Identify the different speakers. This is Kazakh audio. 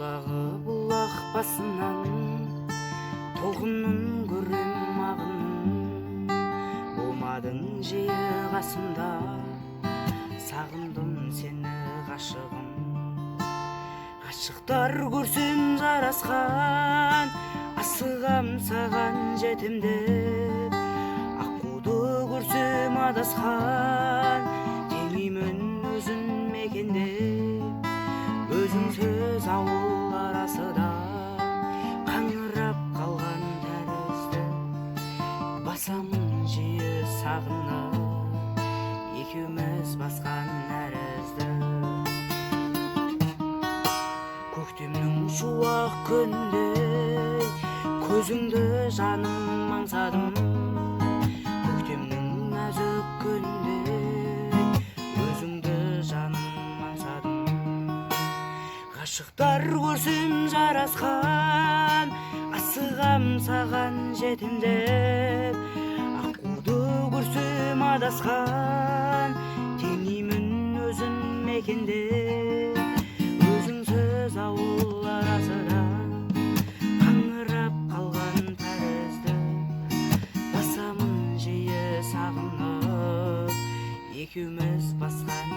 Speaker 1: Таудағы бұлақ басынан толқынын көрем ағынын, болмадың жиі қасымда, сағындым сені ғашығым. Ғашықтар көрсем жарасқан, асығам саған жетем деп. Аққуды көрсем адасқан, теңеймін өзін мекендеп. Өзіңсіз ауыл арасыда қаңырап қалған тәрізді, басамын жиі сағынып, екеуміз басқан нәрізді. Көктемнің шуақ күнде көзіңді жаным аңсадым. Көктемнің нәзік күнде өзіңді жаным аңсадым. Ғашықтар көрсем жарасқан, асығам саған жетем деп. Аққуды көрсем адасқан, теңеймін өзін мекендеп. Өзіңсіз ауыл арасыда қаңырап қалған тәрізді, басамын жиі сағынып, екеуміз басқан